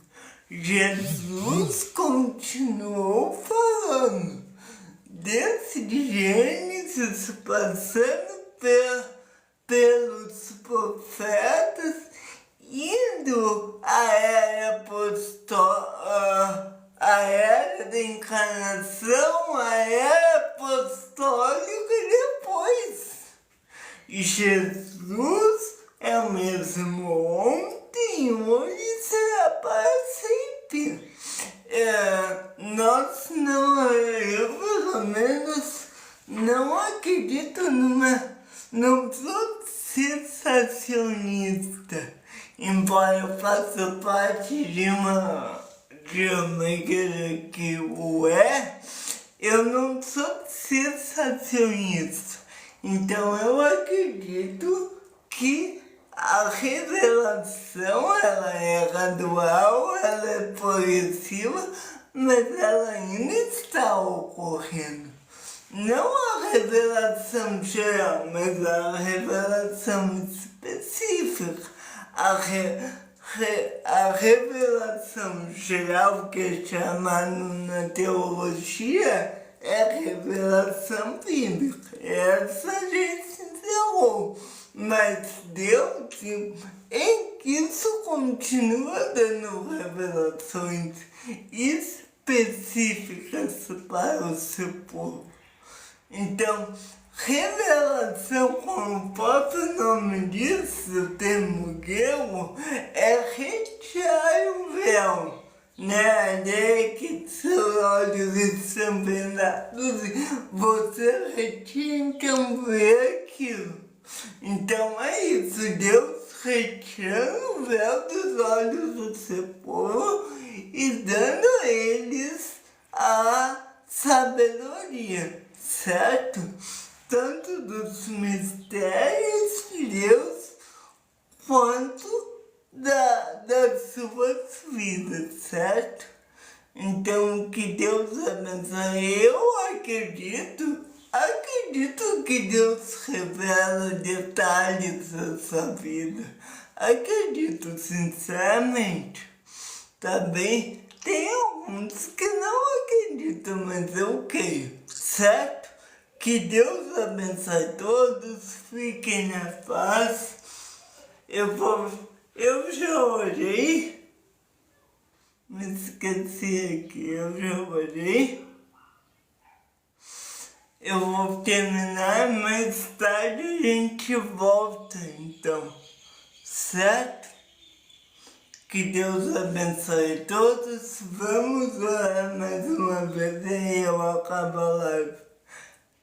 Jesus continuou falando, desde Gênesis, passando pelos profetas, indo à era a era da encarnação, a era apostólica e depois. E Jesus é o mesmo ontem, hoje e será para sempre. Eu pelo menos não acredito não sou sensacionista, embora eu faça parte de uma igreja que o é, eu não sou sensacionista. Então eu acredito que a revelação, ela é gradual, ela é progressiva, mas ela ainda está ocorrendo. Não a revelação geral, mas a revelação específica. A revelação geral, que é chamada na teologia, é a revelação bíblica. Essa a gente encerrou. Mas Deus, em Cristo, continua dando revelações específicas para o seu povo. Então, revelação, como o próprio nome diz, o termo grego, é retirar o véu, né? A ideia é que seus olhos estão vendados e você retira, então vê aquilo. Então é isso, Deus retirando o véu dos olhos do seu povo e dando a eles a sabedoria, certo? Tanto dos mistérios de Deus quanto das suas vidas, certo? Então, que Deus abençoe. Eu acredito que Deus revela detalhes da sua vida acredito sinceramente. Também tem alguns que não acreditam, mas eu creio, certo? Que Deus abençoe todos, fiquem na paz. Eu já orei, me esqueci aqui, eu já orei. Eu vou terminar, mais tarde a gente volta, então, certo? Que Deus abençoe todos. Vamos orar mais uma vez e eu acabo a live.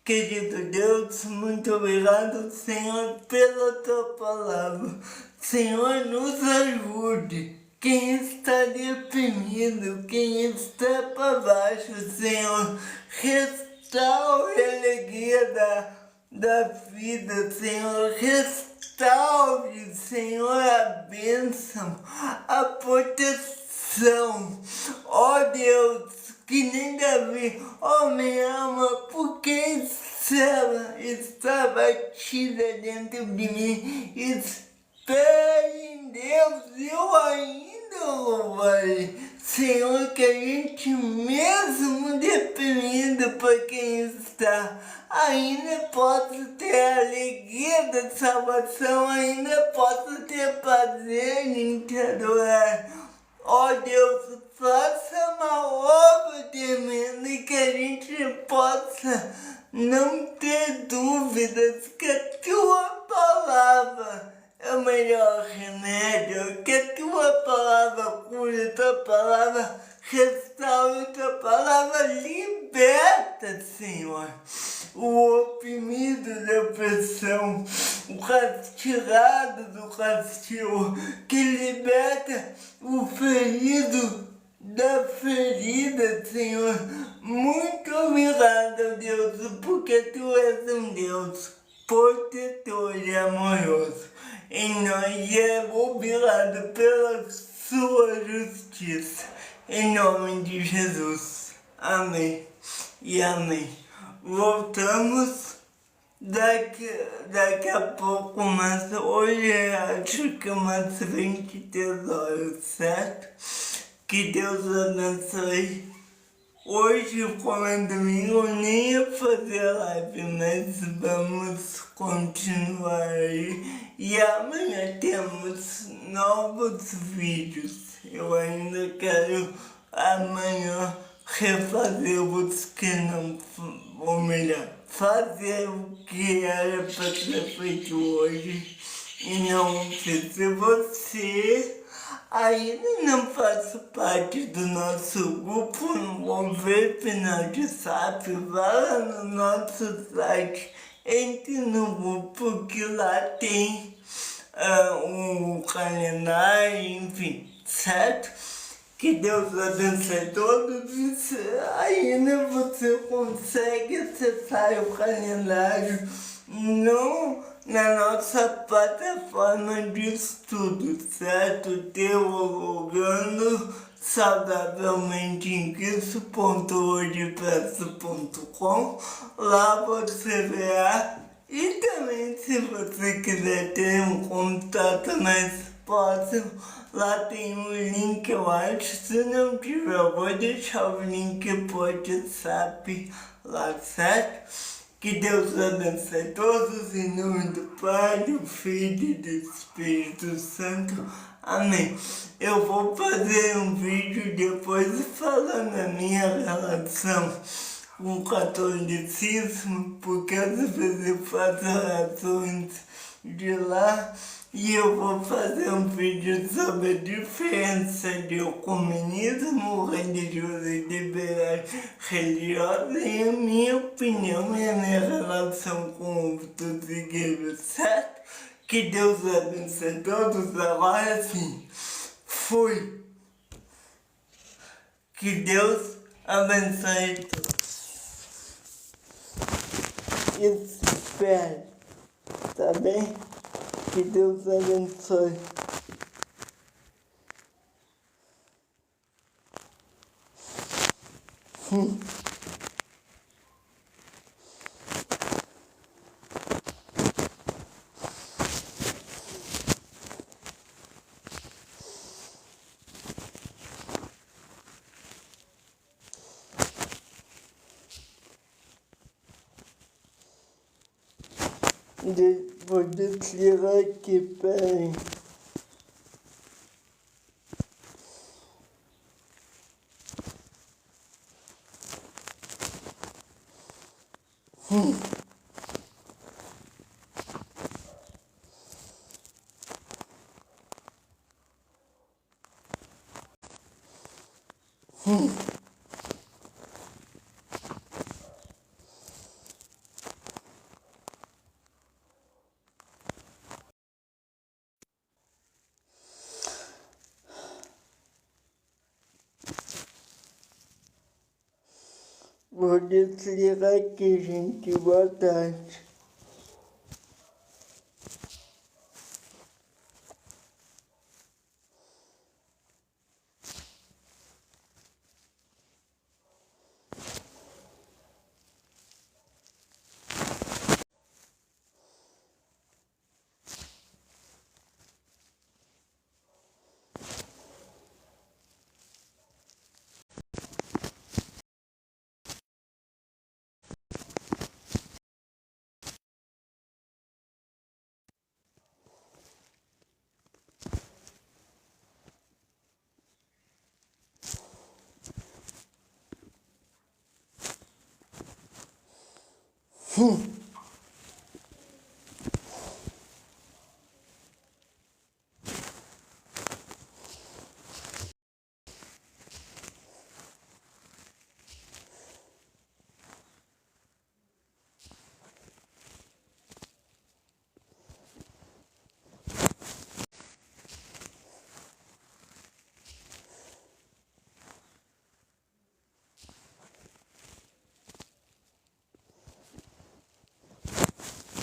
Querido Deus, muito obrigado, Senhor, pela tua palavra. Senhor, nos ajude. Quem está deprimido, quem está para baixo, Senhor, restaure a alegria da vida, Senhor, restaure, Senhor, a bênção, a proteção. Ó Deus, que nem Davi, me ama, porque está batida dentro de mim. Espere em Deus, eu ainda louvarei. Senhor, que a gente mesmo deprimido por quem está, ainda possa ter a alegria da salvação, ainda possa ter prazer em te adorar. Ó Deus, faça uma obra tremenda e que a gente possa não ter dúvidas que a tua palavra é o melhor remédio, que a tua palavra cura, a tua palavra restaura, a tua palavra liberta, Senhor. O oprimido da opressão, o castigado do castigo, que liberta o ferido da ferida, Senhor. Muito obrigado, Deus, porque tu és um Deus protetor e amoroso. Em nós é obrigado pela sua justiça. Em nome de Jesus. Amém e amém. Voltamos daqui a pouco, mas hoje acho que umas 23 horas, certo? Que Deus abençoe. Hoje, como é domingo, eu nem ia fazer live, mas vamos continuar aí. E amanhã temos novos vídeos. Eu ainda quero amanhã refazer os que não, ou melhor, fazer o que era para ser feito hoje e não fiz. Se você ainda não faz parte do nosso grupo Mover Final de SAP, vá lá no nosso site, entre no grupo que lá tem um calendário, enfim, certo? Que Deus abençoe todos e ainda você consegue acessar o calendário na nossa plataforma de estudo, certo? Teologando saudavelmente em Cristo.wordpress.com. Lá você verá. E também, se você quiser ter um contato mais próximo, lá tem um link, eu acho. Se não tiver, eu vou deixar o link por WhatsApp lá, certo? Que Deus abençoe todos, em nome do Pai, do Filho e do Espírito Santo. Amém. Eu vou fazer um vídeo depois falando a minha relação com o catolicismo, porque às vezes eu faço orações de lá e eu vou fazer um vídeo sobre a diferença de ecumenismo religioso e liberdade religiosa e a minha opinião e a minha relação com outros igrejas, certo? Que Deus abençoe todos, agora sim, fui. Que Deus abençoe todos. Espero, tá bem? Que Deus abençoe. Vou desligar aqui, peraí. Vou desligar aqui, gente. Boa tarde.